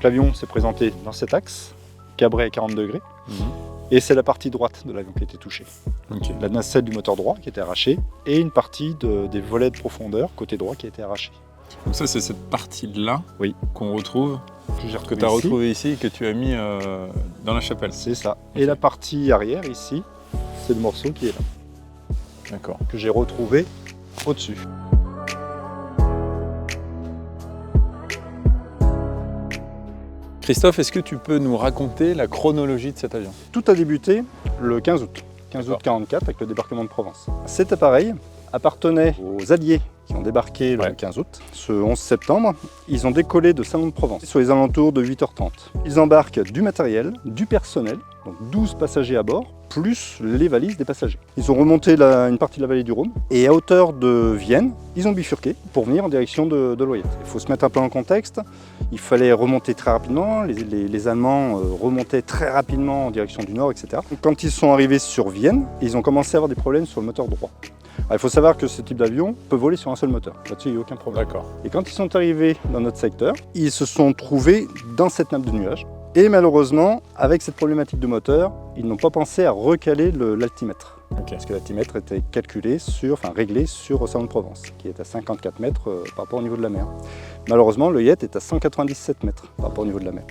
Donc l'avion s'est présenté dans cet axe, cabré à 40 degrés, et c'est la partie droite de l'avion qui a été touchée. Okay. La nacelle du moteur droit qui a été arrachée, et une partie des volets de profondeur, côté droit, qui a été arrachée. Donc ça, c'est cette partie-là qu'on retrouve, que tu as retrouvé ici et que tu as mis dans la chapelle. C'est ça. Et la partie arrière, ici, c'est le morceau qui est là. D'accord. Que j'ai retrouvé au-dessus. Christophe, est-ce que tu peux nous raconter la chronologie de cet avion? Tout a débuté le 15 août. 15 août 1944 avec le débarquement de Provence. Cet appareil appartenait aux Alliés qui ont débarqué le 15 août. Ce 11 septembre, ils ont décollé de Salon-de-Provence sur les alentours de 8h30. Ils embarquent du matériel, du personnel, donc 12 passagers à bord, plus les valises des passagers. Ils ont remonté une partie de la vallée du Rhône et à hauteur de Vienne, ils ont bifurqué pour venir en direction de Loyette. Il faut se mettre un peu en contexte, il fallait remonter très rapidement, les Allemands remontaient très rapidement en direction du nord, etc. Quand ils sont arrivés sur Vienne, ils ont commencé à avoir des problèmes sur le moteur droit. Alors, il faut savoir que ce type d'avion peut voler sur un seul moteur, là-dessus il n'y a aucun problème. Et quand ils sont arrivés dans notre secteur, ils se sont trouvés dans cette nappe de nuages. Et malheureusement, avec cette problématique de moteur, ils n'ont pas pensé à recaler l'altimètre. Parce que l'altimètre était réglé sur Salon-de-Provence, qui est à 54 mètres par rapport au niveau de la mer. Malheureusement, le Yet est à 197 mètres par rapport au niveau de la mer.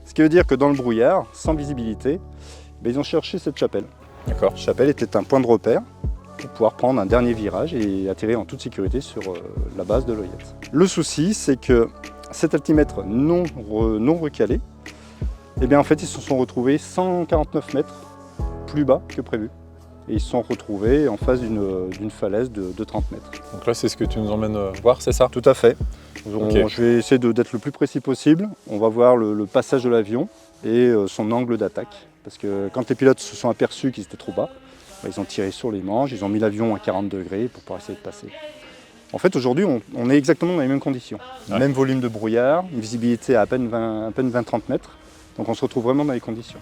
Ce qui veut dire que dans le brouillard, sans visibilité, ils ont cherché cette chapelle. Cette chapelle était un point de repère pour pouvoir prendre un dernier virage et atterrir en toute sécurité sur la base de l'Oyet. Le souci, c'est que cet altimètre non recalé, en fait, ils se sont retrouvés 149 mètres plus bas que prévu. Et ils se sont retrouvés en face d'une falaise de 30 mètres. Donc là, c'est ce que tu nous emmènes voir, c'est ça? Tout à fait. Je vais essayer d'être le plus précis possible. On va voir le passage de l'avion et son angle d'attaque. Parce que quand les pilotes se sont aperçus qu'ils étaient trop bas, ils ont tiré sur les manches, ils ont mis l'avion à 40 degrés pour pouvoir essayer de passer. En fait, aujourd'hui, on est exactement dans les mêmes conditions. Même volume de brouillard, une visibilité à peine 20-30 mètres. Donc on se retrouve vraiment dans les conditions.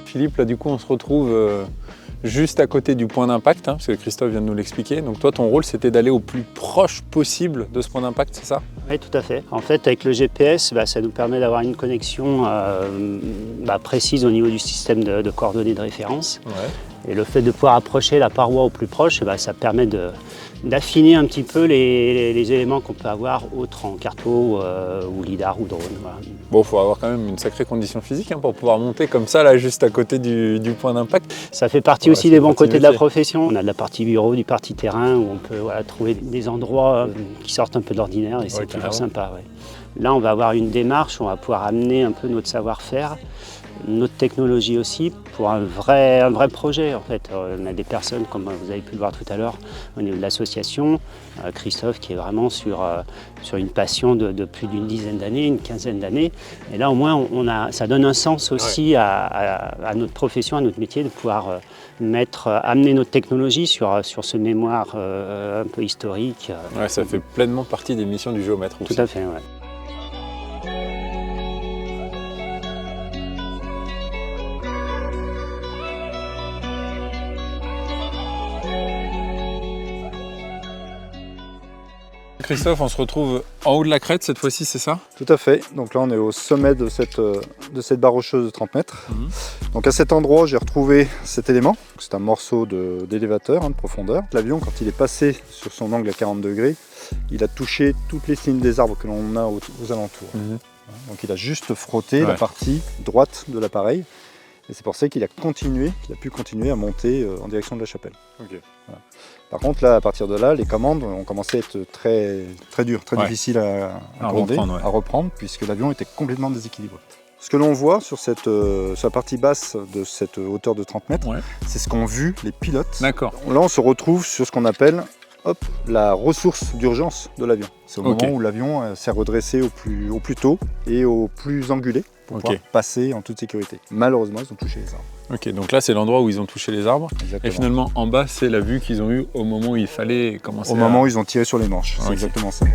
Philippe, là du coup on se retrouve juste à côté du point d'impact, parce que Christophe vient de nous l'expliquer. Donc toi ton rôle c'était d'aller au plus proche possible de ce point d'impact, c'est ça? Oui, tout à fait. En fait avec le GPS, ça nous permet d'avoir une connexion précise au niveau du système de coordonnées de référence. Et le fait de pouvoir approcher la paroi au plus proche, ça permet d'affiner un petit peu les éléments qu'on peut avoir autres en carto ou lidar ou drone. Voilà. Bon, il faut avoir quand même une sacrée condition physique pour pouvoir monter comme ça, là, juste à côté du point d'impact. Ça fait partie aussi des bons côtés de la profession. On a de la partie bureau, du partie terrain, où on peut trouver des endroits qui sortent un peu de l'ordinaire et c'est toujours sympa. Là, on va avoir une démarche, on va pouvoir amener un peu notre savoir-faire, notre technologie aussi, pour un vrai projet en fait. On a des personnes, comme vous avez pu le voir tout à l'heure, au niveau de l'association, Christophe qui est vraiment sur une passion de plus d'une dizaine d'années, une quinzaine d'années. Et là au moins ça donne un sens aussi à notre profession, à notre métier, de pouvoir amener notre technologie sur ce mémoire un peu historique. Ça fait pleinement partie des missions du géomètre aussi. Tout à fait, Christophe, on se retrouve en haut de la crête cette fois-ci, c'est ça? Tout à fait. Donc là, on est au sommet de cette barre rocheuse de 30 mètres. Donc à cet endroit, j'ai retrouvé cet élément. C'est un morceau d'élévateur de profondeur. L'avion, quand il est passé sur son angle à 40 degrés, il a touché toutes les cimes des arbres que l'on a aux alentours. Donc il a juste frotté la partie droite de l'appareil. Et c'est pour ça qu'il a pu continuer à monter en direction de la chapelle. Voilà. Par contre, là, à partir de là, les commandes ont commencé à être très dures, très difficiles à reprendre, puisque l'avion était complètement déséquilibré. Ce que l'on voit sur la partie basse de cette hauteur de 30 mètres, c'est ce qu'ont vu les pilotes. D'accord. Là, on se retrouve sur ce qu'on appelle hop, la ressource d'urgence de l'avion. C'est au Ok. moment où l'avion s'est redressé au plus tôt et au plus angulé pour Ok. pouvoir passer en toute sécurité. Malheureusement, ils ont touché les arbres. Ok, donc là c'est l'endroit où ils ont touché les arbres. Exactement. Et finalement en bas c'est la vue qu'ils ont eue au moment où il fallait commencer Au moment où ils ont tiré sur les manches, c'est Ok. exactement ça.